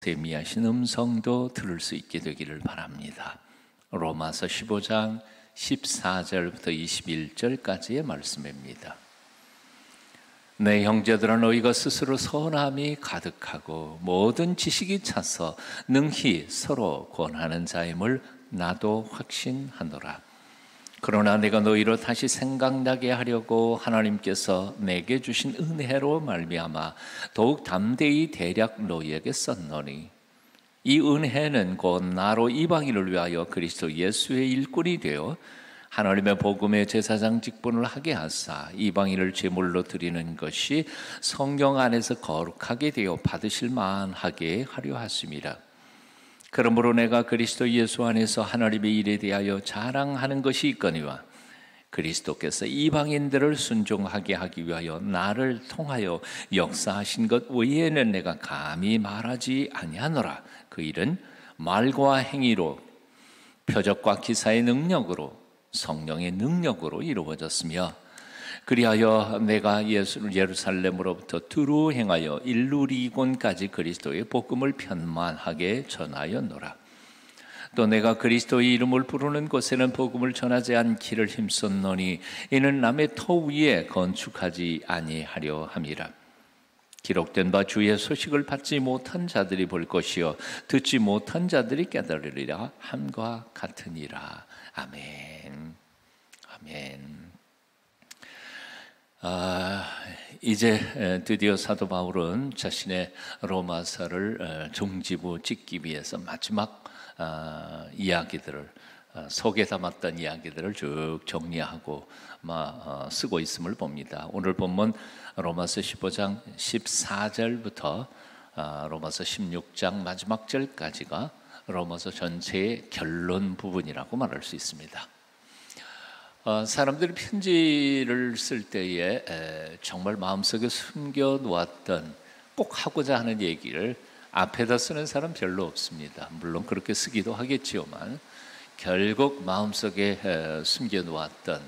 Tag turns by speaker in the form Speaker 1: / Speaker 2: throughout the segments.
Speaker 1: 세미하신 음성도 들을 수 있게 되기를 바랍니다. 로마서 15장 14절부터 21절까지의 말씀입니다. 내 형제들아, 너희가 스스로 선함이 가득하고 모든 지식이 차서 능히 서로 권하는 자임을 나도 확신하노라. 그러나 내가 너희로 다시 생각나게 하려고 하나님께서 내게 주신 은혜로 말미암아 더욱 담대히 대략 너희에게 썼노니, 이 은혜는 곧 나로 이방인을 위하여 그리스도 예수의 일꾼이 되어 하나님의 복음의 제사장 직분을 하게 하사 이방인을 제물로 드리는 것이 성경 안에서 거룩하게 되어 받으실 만하게 하려 하심이라. 그러므로 내가 그리스도 예수 안에서 하나님의 일에 대하여 자랑하는 것이 있거니와, 그리스도께서 이방인들을 순종하게 하기 위하여 나를 통하여 역사하신 것 외에는 내가 감히 말하지 아니하노라. 그 일은 말과 행위로, 표적과 기사의 능력으로, 성령의 능력으로 이루어졌으며, 그리하여 내가 예루살렘으로부터 두루 행하여 일루리곤까지 그리스도의 복음을 편만하게 전하였노라. 또 내가 그리스도의 이름을 부르는 곳에는 복음을 전하지 않기를 힘썼노니, 이는 남의 터 위에 건축하지 아니하려 함이라. 기록된 바 주의 소식을 받지 못한 자들이 볼 것이요 듣지 못한 자들이 깨달으리라 함과 같으니라. 아멘. 아멘. 이제 드디어 사도 바울은 자신의 로마서를 종지부 찍기 위해서 마지막 이야기들을, 속에 담았던 이야기들을 쭉 정리하고 쓰고 있음을 봅니다. 오늘 본문 로마서 15장 14절부터 로마서 16장 마지막 절까지가 로마서 전체의 결론 부분이라고 말할 수 있습니다. 사람들이 편지를 쓸 때에 정말 마음속에 숨겨놓았던, 꼭 하고자 하는 얘기를 앞에다 쓰는 사람 별로 없습니다. 물론 그렇게 쓰기도 하겠지만 결국 마음속에 숨겨놓았던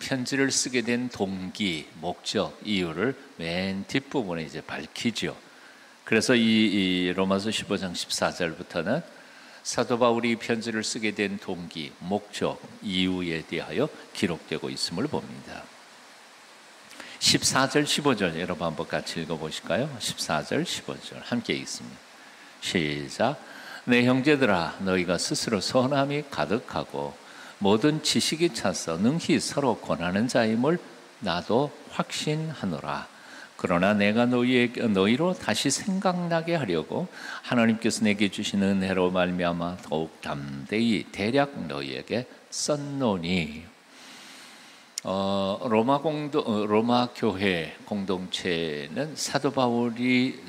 Speaker 1: 편지를 쓰게 된 동기, 목적, 이유를 맨 뒷부분에 이제 밝히죠. 그래서 이 로마서 15장 14절부터는 사도 바울이 편지를 쓰게 된 동기, 목적, 이유에 대하여 기록되고 있음을 봅니다. 14절, 15절 여러분 한번 같이 읽어보실까요? 14절, 15절 함께 읽습니다. 시작. 내 형제들아, 너희가 스스로 선함이 가득하고 모든 지식이 차서 능히 서로 권하는 자임을 나도 확신하노라. 그러나 내가 너희로 다시 생각나게 하려고 하나님께서 내게 주신 은혜로 말미암아 더욱 담대히 대략 너희에게 썼노니, 로마 교회 공동체는 사도 바울이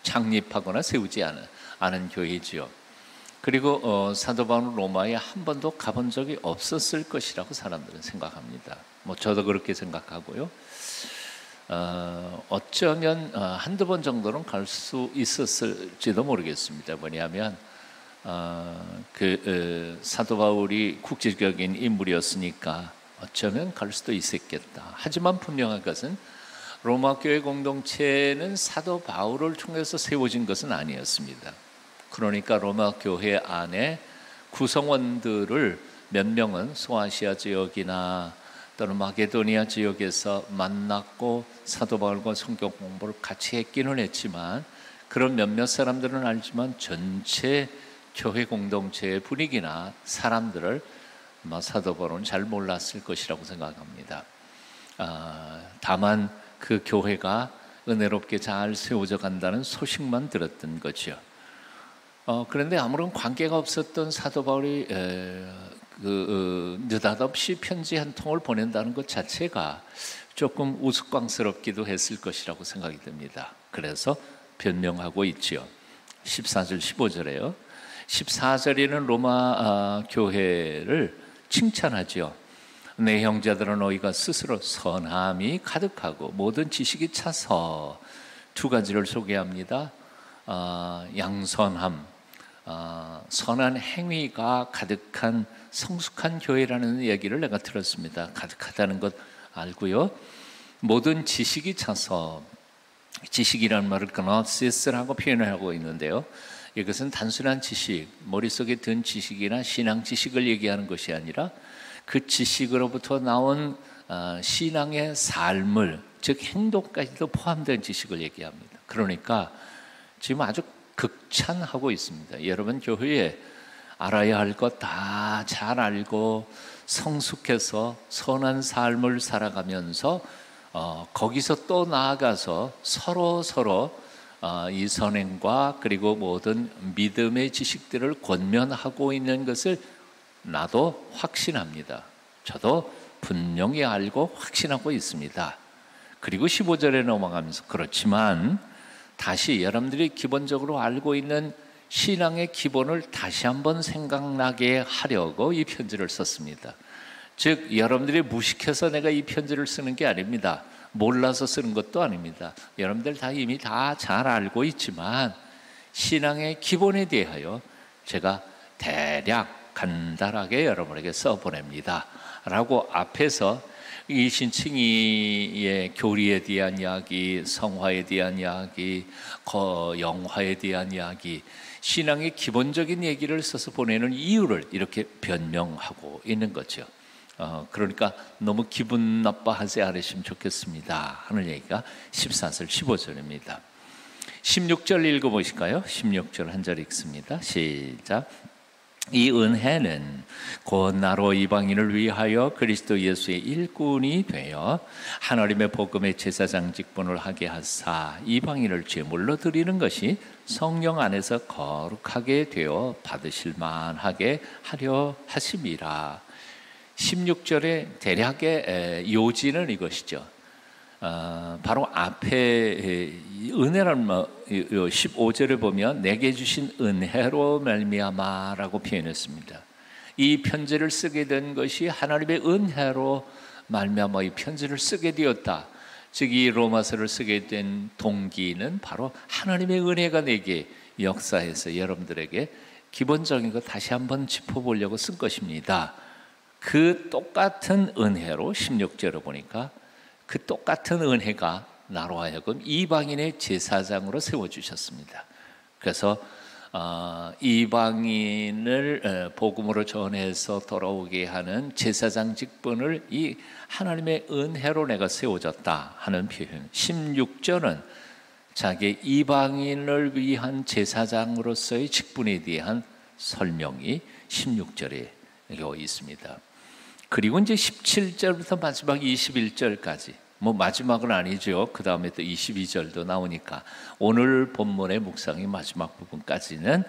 Speaker 1: 창립하거나 세우지 않은 교회지요. 그리고 사도 바울은 로마에 한 번도 가본 적이 없었을 것이라고 사람들은 생각합니다. 저도 그렇게 생각하고요. 어쩌면 한두 번 정도는 갈 수 있었을지도 모르겠습니다. 뭐냐면 사도 바울이 국제적인 인물이었으니까 어쩌면 갈 수도 있었겠다. 하지만 분명한 것은 로마 교회 공동체는 사도 바울을 통해서 세워진 것은 아니었습니다. 그러니까 로마 교회 안에 구성원들을 몇 명은 소아시아 지역이나 또는 마게도니아 지역에서 만났고 사도 바울과 성경 공부를 같이 했기는 했지만, 그런 몇몇 사람들은 알지만 전체 교회 공동체의 분위기나 사람들을 사도 바울은 잘 몰랐을 것이라고 생각합니다. 다만 그 교회가 은혜롭게 잘 세워져 간다는 소식만 들었던 거죠. 그런데 아무런 관계가 없었던 사도 바울이 느닷없이 편지 한 통을 보낸다는 것 자체가 조금 우스꽝스럽기도 했을 것이라고 생각이 듭니다. 그래서 변명하고 있지요. 14절 15절에요. 14절에는 로마 교회를 칭찬하지요. 내 형제들은 너희가 스스로 선함이 가득하고 모든 지식이 차서, 두 가지를 소개합니다. 양선함, 선한 행위가 가득한 성숙한 교회라는 얘기를 내가 들었습니다. 가득하다는 것 알고요. 모든 지식이 차서, 지식이라는 말을 gnosis라고 표현하고 있는데요. 이것은 단순한 지식, 머릿속에 든 지식이나 신앙 지식을 얘기하는 것이 아니라 그 지식으로부터 나온 신앙의 삶을, 즉 행동까지도 포함된 지식을 얘기합니다. 그러니까 지금 아주 극찬하고 있습니다. 여러분 교회에 알아야 할 것 다 잘 알고 성숙해서 선한 삶을 살아가면서 거기서 또 나아가서 서로 이 선행과 그리고 모든 믿음의 지식들을 권면하고 있는 것을 나도 확신합니다. 저도 분명히 알고 확신하고 있습니다. 그리고 15절에 넘어가면서 그렇지만 다시 여러분들이 기본적으로 알고 있는 신앙의 기본을 다시 한번 생각나게 하려고 이 편지를 썼습니다. 즉 여러분들이 무식해서 내가 이 편지를 쓰는 게 아닙니다. 몰라서 쓰는 것도 아닙니다. 여러분들 다 이미 다 잘 알고 있지만 신앙의 기본에 대하여 제가 대략 간단하게 여러분에게 써보냅니다 라고 앞에서 이 신칭이의 교리에 대한 이야기, 성화에 대한 이야기, 영화에 대한 이야기, 신앙의 기본적인 얘기를 써서 보내는 이유를 이렇게 변명하고 있는 거죠. 그러니까 너무 기분 나빠하지 않으시면 좋겠습니다 하는 얘기가 14절 15절입니다. 16절 읽어보실까요? 16절 한 절 읽습니다. 시작. 이 은혜는 곧 나로 이방인을 위하여 그리스도 예수의 일꾼이 되어 하나님의 복음의 제사장 직분을 하게 하사 이방인을 제물로 드리는 것이 성령 안에서 거룩하게 되어 받으실 만하게 하려 하심이라. 16절의 대략의 요지는 이것이죠. 바로 앞에 은혜라는 15절을 보면 내게 주신 은혜로 말미암아라고 표현했습니다. 이 편지를 쓰게 된 것이 하나님의 은혜로 말미암아 이 편지를 쓰게 되었다. 즉 이 로마서를 쓰게 된 동기는 바로 하나님의 은혜가 내게 역사해서 여러분들에게 기본적인 것 다시 한번 짚어보려고 쓴 것입니다. 그 똑같은 은혜로 16절을 보니까 그 똑같은 은혜가 나로 하여금 이방인의 제사장으로 세워주셨습니다. 그래서 이방인을 복음으로 전해서 돌아오게 하는 제사장 직분을 이 하나님의 은혜로 내가 세워졌다 하는 표현. 16절은 자기 이방인을 위한 제사장으로서의 직분에 대한 설명이 16절에 있습니다. 그리고 이제 17절부터 마지막 21절까지, 마지막은 아니죠. 그 다음에 또 22절도 나오니까 오늘 본문의 묵상의 마지막 부분까지는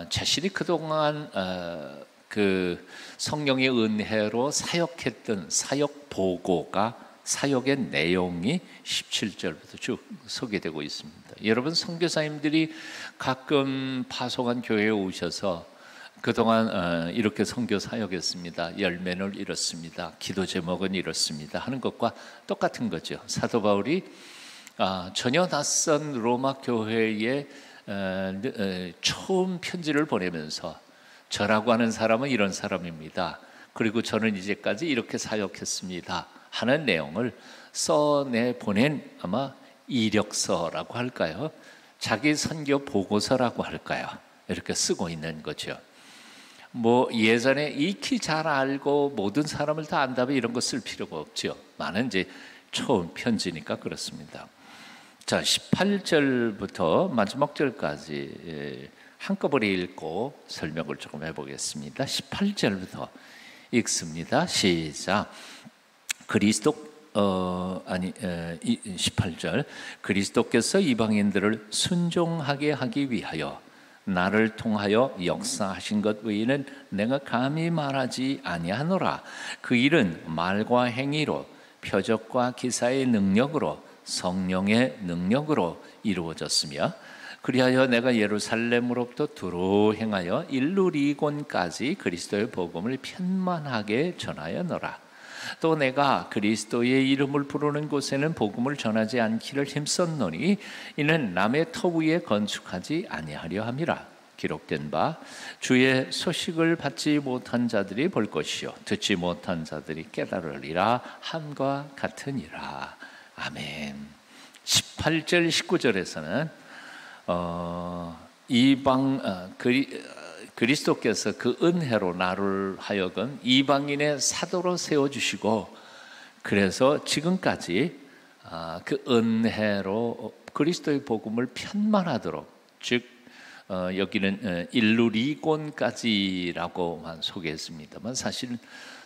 Speaker 1: 자신이 그동안 그 성령의 은혜로 사역했던 사역 보고가, 사역의 내용이 17절부터 쭉 소개되고 있습니다. 여러분 선교사님들이 가끔 파송한 교회에 오셔서 그동안 이렇게 선교 사역했습니다. 열매를 이뤘습니다. 기도 제목은 이렇습니다 하는 것과 똑같은 거죠. 사도 바울이 전혀 낯선 로마 교회에 처음 편지를 보내면서 저라고 하는 사람은 이런 사람입니다. 그리고 저는 이제까지 이렇게 사역했습니다 하는 내용을 써내 보낸 아마 이력서라고 할까요? 자기 선교 보고서라고 할까요? 이렇게 쓰고 있는 거죠. 예전에 익히 잘 알고 모든 사람을 다 안다면 이런 거 쓸 필요가 없죠. 많은 이제 처음 편지니까 그렇습니다. 자, 18절부터 마지막 절까지 한꺼번에 읽고 설명을 조금 해보겠습니다. 18절부터 읽습니다. 시작. 18절. 그리스도께서 이방인들을 순종하게 하기 위하여 나를 통하여 역사하신 것 외에는 내가 감히 말하지 아니하노라. 그 일은 말과 행위로 표적과 기사의 능력으로 성령의 능력으로 이루어졌으며 그리하여 내가 예루살렘으로부터 두루 행하여 일루리곤까지 그리스도의 복음을 편만하게 전하였노라. 또 내가 그리스도의 이름을 부르는 곳에는 복음을 전하지 않기를 힘썼노니 이는 남의 터 위에 건축하지 아니하려 함이라. 기록된 바 주의 소식을 받지 못한 자들이 볼 것이요 듣지 못한 자들이 깨달으리라 함과 같으니라. 아멘. 18절 19절에서는 그리스도께서 그 은혜로 나를 하여금 이방인의 사도로 세워주시고, 그래서 지금까지 그 은혜로 그리스도의 복음을 편만하도록, 즉 여기는 일루리곤까지라고만 소개했습니다만 사실은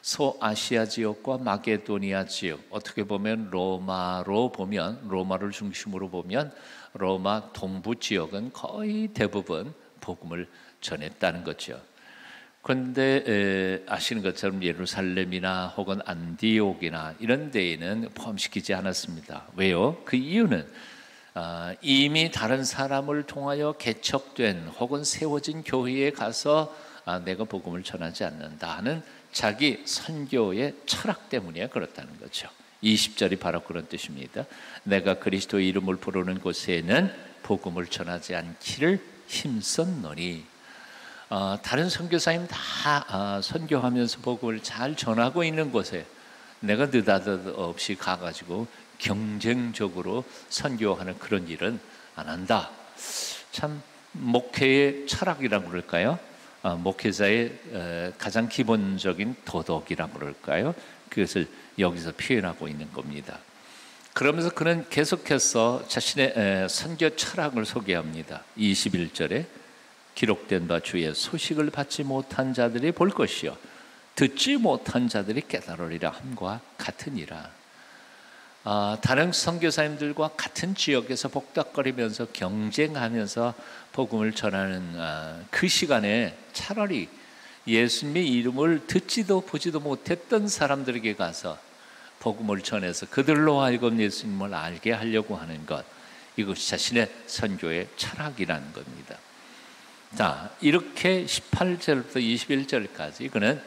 Speaker 1: 소아시아 지역과 마게도니아 지역, 어떻게 보면 로마를 중심으로 보면 로마 동부 지역은 거의 대부분 복음을 전했다는 거죠. 그런데 아시는 것처럼 예루살렘이나 혹은 안디옥이나 이런 데에는 포함시키지 않았습니다. 왜요? 그 이유는 이미 다른 사람을 통하여 개척된 혹은 세워진 교회에 가서 내가 복음을 전하지 않는다 하는 자기 선교의 철학 때문에 그렇다는 거죠. 20절이 바로 그런 뜻입니다. 내가 그리스도의 이름을 부르는 곳에는 복음을 전하지 않기를 힘썼노니. 다른 선교사님 다 선교하면서 복음을 잘 전하고 있는 곳에 내가 느닷없이 가가지고 경쟁적으로 선교하는 그런 일은 안 한다. 참 목회의 철학이라고 그럴까요? 목회자의 가장 기본적인 도덕이라고 그럴까요? 그것을 여기서 표현하고 있는 겁니다. 그러면서 그는 계속해서 자신의 선교 철학을 소개합니다. 21절에 기록된 바 주의 소식을 받지 못한 자들이 볼 것이요 듣지 못한 자들이 깨달으리라 함과 같으니라. 다른 선교사님들과 같은 지역에서 복닥거리면서 경쟁하면서 복음을 전하는 그 시간에 차라리 예수님의 이름을 듣지도 보지도 못했던 사람들에게 가서 복음을 전해서 그들로 하여금 예수님을 알게 하려고 하는 것, 이것이 자신의 선교의 철학이라는 겁니다. 자, 이렇게 18절부터 21절까지 그는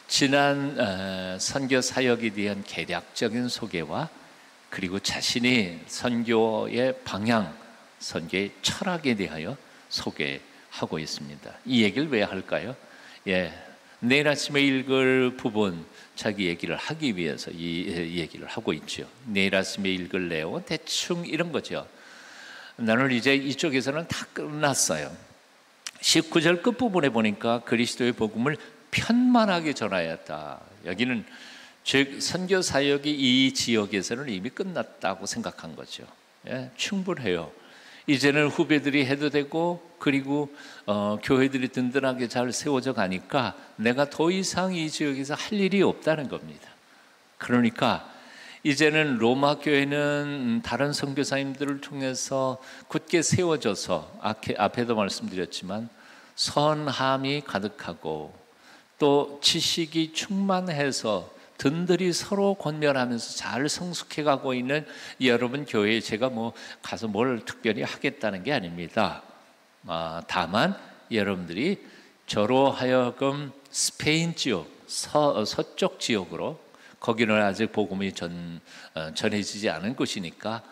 Speaker 1: 지난 선교 사역에 대한 개략적인 소개와 그리고 자신이 선교의 방향, 선교의 철학에 대하여 소개하고 있습니다. 이 얘기를 왜 할까요? 내일 아침에 읽을 부분, 자기 얘기를 하기 위해서 이 얘기를 하고 있죠. 내일 아침에 읽을 내용은 대충 이런 거죠. 나는 이제 이쪽에서는 다 끝났어요. 19절 끝부분에 보니까 그리스도의 복음을 편만하게 전하여야 했다. 여기는 즉 선교 사역이 이 지역에서는 이미 끝났다고 생각한 거죠. 충분해요. 이제는 후배들이 해도 되고, 그리고 교회들이 든든하게 잘 세워져 가니까 내가 더 이상 이 지역에서 할 일이 없다는 겁니다. 그러니까 이제는 로마 교회는 다른 선교사님들을 통해서 굳게 세워져서 앞에도 말씀드렸지만 선함이 가득하고 또 지식이 충만해서 든들이 서로 권면하면서 잘 성숙해 가고 있는 여러분 교회에 제가 가서 뭘 특별히 하겠다는 게 아닙니다. 다만 여러분들이 저로 하여금 스페인 지역, 서쪽 지역으로, 거기는 아직 복음이 전해지지 않은 곳이니까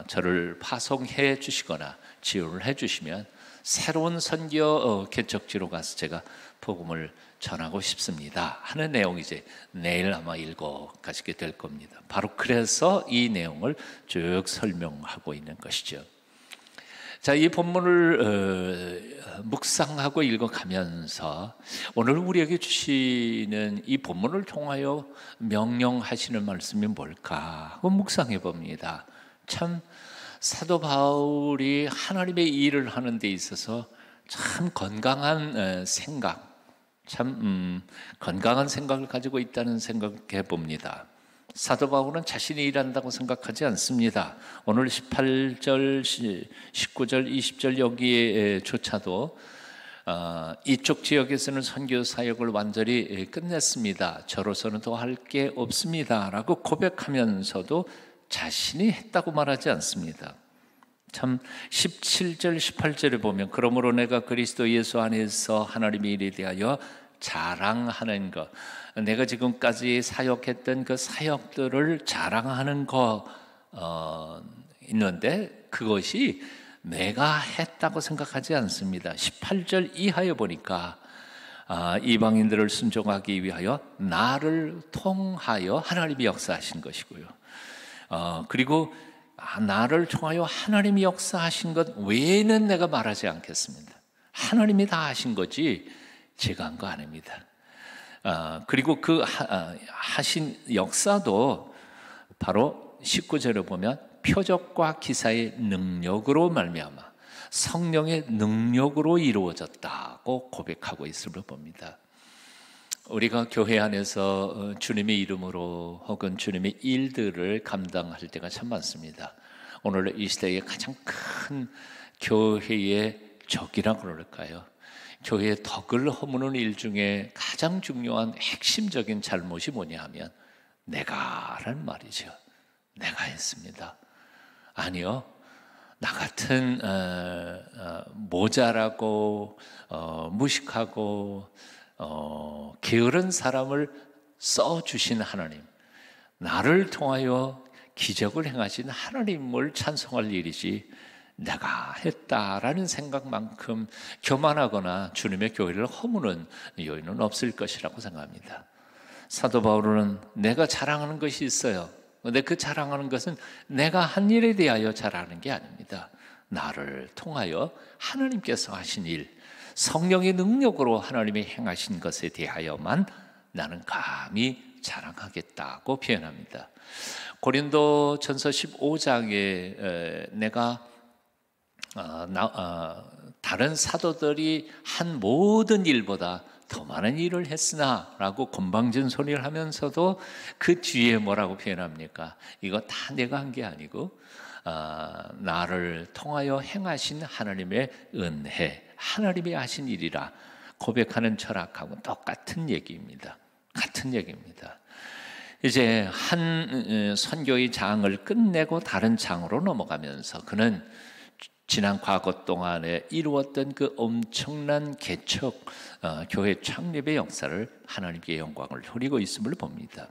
Speaker 1: 저를 파송해 주시거나 지원을 해 주시면 새로운 선교 개척지로 가서 제가 복음을 전하고 싶습니다 하는 내용이 이제 내일 아마 읽어 가시게 될 겁니다. 바로 그래서 이 내용을 쭉 설명하고 있는 것이죠. 자, 이 본문을 묵상하고 읽어가면서 오늘 우리에게 주시는 이 본문을 통하여 명령하시는 말씀이 뭘까 하고 묵상해 봅니다. 참 사도 바울이 하나님의 일을 하는 데 있어서 참 건강한 생각, 건강한 생각을 가지고 있다는 생각해 봅니다. 사도 바울은 자신이 일한다고 생각하지 않습니다. 오늘 18절, 19절, 20절 여기에조차도 이쪽 지역에서는 선교 사역을 완전히 끝냈습니다. 저로서는 더 할 게 없습니다 라고 고백하면서도 자신이 했다고 말하지 않습니다. 참 17절, 18절에 보면 그러므로 내가 그리스도 예수 안에서 하나님의 일에 대하여 자랑하는 것, 내가 지금까지 사역했던 그 사역들을 자랑하는 거 있는데 그것이 내가 했다고 생각하지 않습니다. 18절 이하에 보니까 이방인들을 순종하기 위하여 나를 통하여 하나님이 역사하신 것이고요. 그리고 나를 통하여 하나님이 역사하신 것 외에는 내가 말하지 않겠습니다. 하나님이 다 하신 거지 제가 한 거 아닙니다. 그리고 그 하신 역사도 바로 19절에 보면 표적과 기사의 능력으로 말미암아 성령의 능력으로 이루어졌다고 고백하고 있음을 봅니다. 우리가 교회 안에서 주님의 이름으로 혹은 주님의 일들을 감당할 때가 참 많습니다. 오늘 이 시대의 가장 큰 교회의 적이라 그럴까요? 교회의 덕을 허무는 일 중에 가장 중요한 핵심적인 잘못이 뭐냐 하면 내가란 말이죠. 내가 했습니다. 아니요. 나 같은 모자라고 무식하고 게으른 사람을 써주신 하나님, 나를 통하여 기적을 행하신 하나님을 찬송할 일이지 내가 했다라는 생각만큼 교만하거나 주님의 교회를 허무는 요인은 없을 것이라고 생각합니다. 사도 바울은 내가 자랑하는 것이 있어요. 근데 그 자랑하는 것은 내가 한 일에 대하여 자랑하는 게 아닙니다. 나를 통하여 하나님께서 하신 일, 성령의 능력으로 하나님이 행하신 것에 대하여만 나는 감히 자랑하겠다고 표현합니다. 고린도전서 15장에 내가 다른 사도들이 한 모든 일보다 더 많은 일을 했으나 라고 건방진소리를 하면서도 그 뒤에 뭐라고 표현합니까? 이거 다 내가 한 게 아니고 나를 통하여 행하신 하나님의 은혜, 하나님이 하신 일이라 고백하는 철학하고 똑같은 얘기입니다. 같은 얘기입니다. 이제 한 선교의 장을 끝내고 다른 장으로 넘어가면서 그는 지난 과거 동안에 이루었던 그 엄청난 개척, 교회 창립의 역사를 하나님께 영광을 돌리고 있음을 봅니다.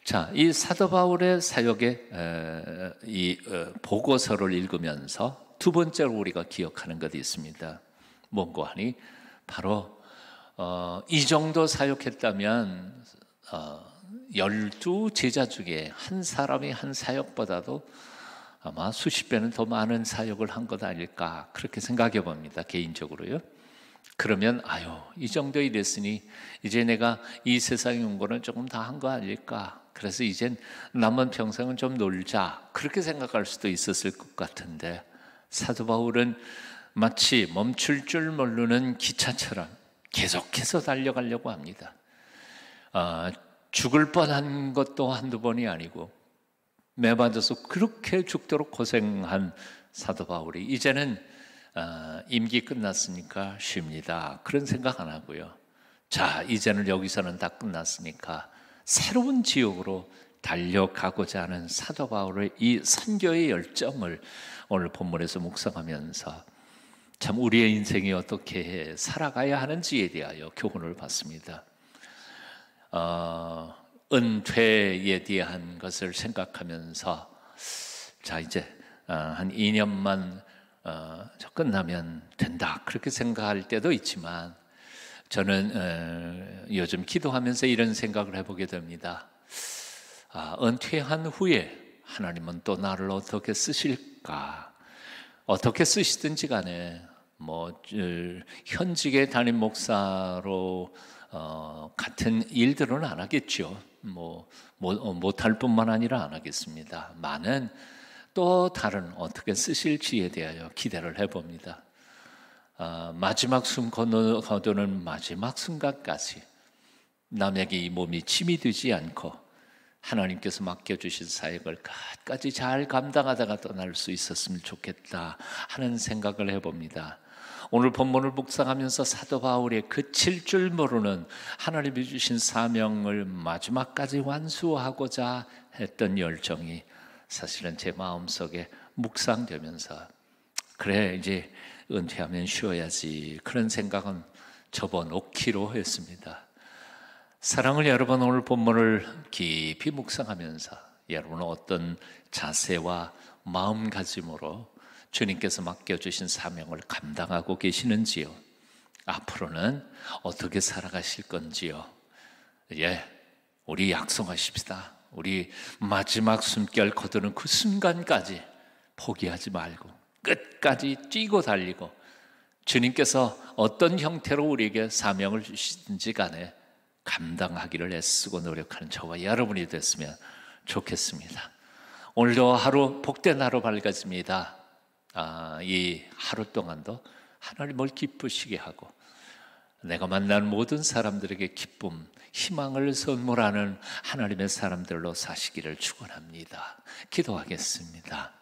Speaker 1: 자, 이 사도 바울의 사역의 이 보고서를 읽으면서 두 번째로 우리가 기억하는 것이 있습니다. 뭔고 하니 바로 이 정도 사역했다면 12 제자 중에 한 사람이 한 사역보다도 아마 수십 배는 더 많은 사역을 한 것 아닐까 그렇게 생각해 봅니다. 개인적으로요. 그러면 이 정도 일했으니 이제 내가 이 세상에 온 거는 조금 다 한 거 아닐까. 그래서 이젠 남은 평생은 좀 놀자 그렇게 생각할 수도 있었을 것 같은데 사도 바울은 마치 멈출 줄 모르는 기차처럼 계속해서 달려가려고 합니다. 죽을 뻔한 것도 한두 번이 아니고 매맞아서 그렇게 죽도록 고생한 사도 바울이 이제는 임기 끝났으니까 쉽니다. 그런 생각 안 하고요. 자, 이제는 여기서는 다 끝났으니까 새로운 지옥으로 달려가고자 하는 사도 바울의 이 선교의 열정을 오늘 본문에서 묵상하면서 참 우리의 인생이 어떻게 살아가야 하는지에 대하여 교훈을 받습니다. 은퇴에 대한 것을 생각하면서 자 이제 한 2년만 끝나면 된다 그렇게 생각할 때도 있지만 저는 요즘 기도하면서 이런 생각을 해보게 됩니다. 은퇴한 후에 하나님은 또 나를 어떻게 쓰실까? 어떻게 쓰시든지 간에 현직의 담임 목사로 같은 일들은 안 하겠죠. 못할 뿐만 아니라 안 하겠습니다. 많은 또 다른 어떻게 쓰실지에 대하여 기대를 해봅니다. 마지막 숨 거두는 마지막 순간까지 남에게 이 몸이 짐이 되지 않고 하나님께서 맡겨주신 사역을 끝까지 잘 감당하다가 떠날 수 있었으면 좋겠다 하는 생각을 해봅니다. 오늘 본문을 묵상하면서 사도 바울의 그칠 줄 모르는 하나님이 주신 사명을 마지막까지 완수하고자 했던 열정이 사실은 제 마음속에 묵상되면서 그래 이제 은퇴하면 쉬어야지 그런 생각은 접어놓기로 했습니다. 사랑을 여러분 오늘 본문을 깊이 묵상하면서 여러분은 어떤 자세와 마음가짐으로 주님께서 맡겨주신 사명을 감당하고 계시는지요? 앞으로는 어떻게 살아가실 건지요? 우리 약속하십시다. 우리 마지막 숨결 거두는 그 순간까지 포기하지 말고 끝까지 뛰고 달리고 주님께서 어떤 형태로 우리에게 사명을 주시든지 간에 감당하기를 애쓰고 노력하는 저와 여러분이 됐으면 좋겠습니다. 오늘도 하루 복된 하루 밝아집니다. 이 하루 동안도 하나님을 기쁘시게 하고 내가 만난 모든 사람들에게 기쁨, 희망을 선물하는 하나님의 사람들로 사시기를 축원합니다. 기도하겠습니다.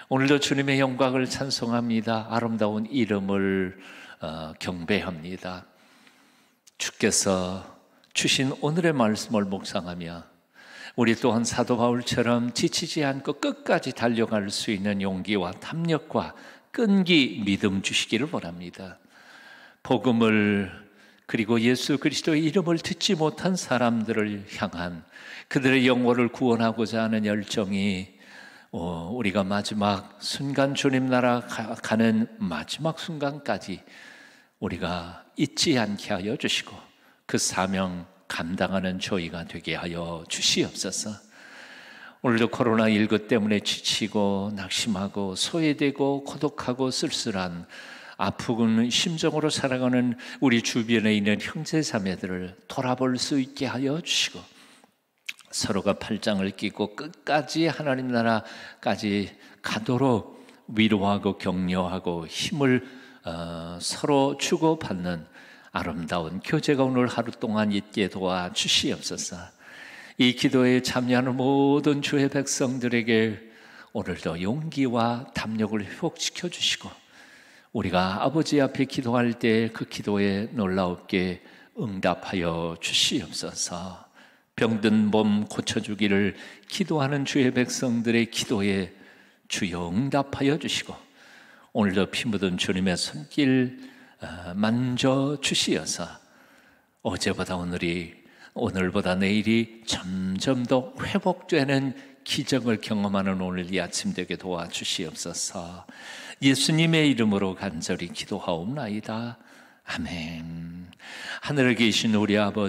Speaker 1: 오늘도 주님의 영광을 찬송합니다. 아름다운 이름을 경배합니다. 주께서 주신 오늘의 말씀을 묵상하며 우리 또한 사도 바울처럼 지치지 않고 끝까지 달려갈 수 있는 용기와 담력과 끈기, 믿음 주시기를 원합니다. 복음을 그리고 예수 그리스도의 이름을 듣지 못한 사람들을 향한 그들의 영혼을 구원하고자 하는 열정이 우리가 마지막 순간 주님 나라 가는 마지막 순간까지 우리가 잊지 않게 하여 주시고 그 사명 감당하는 저희가 되게 하여 주시옵소서. 오늘도 코로나19 때문에 지치고 낙심하고 소외되고 고독하고 쓸쓸한 아프고 심정으로 살아가는 우리 주변에 있는 형제자매들을 돌아볼 수 있게 하여 주시고 서로가 팔짱을 끼고 끝까지 하나님 나라까지 가도록 위로하고 격려하고 힘을 서로 주고받는 아름다운 교제가 오늘 하루 동안 있게 도와주시옵소서. 이 기도에 참여하는 모든 주의 백성들에게 오늘도 용기와 담력을 회복시켜 주시고 우리가 아버지 앞에 기도할 때 그 기도에 놀라웁게 응답하여 주시옵소서. 병든 몸 고쳐주기를 기도하는 주의 백성들의 기도에 주여 응답하여 주시고 오늘도 피 묻은 주님의 손길 만져 주시어서 어제보다 오늘보다 내일이 점점 더 회복되는 기적을 경험하는 오늘 이 아침 되게 도와주시옵소서. 예수님의 이름으로 간절히 기도하옵나이다. 아멘. 하늘에 계신 우리 아버지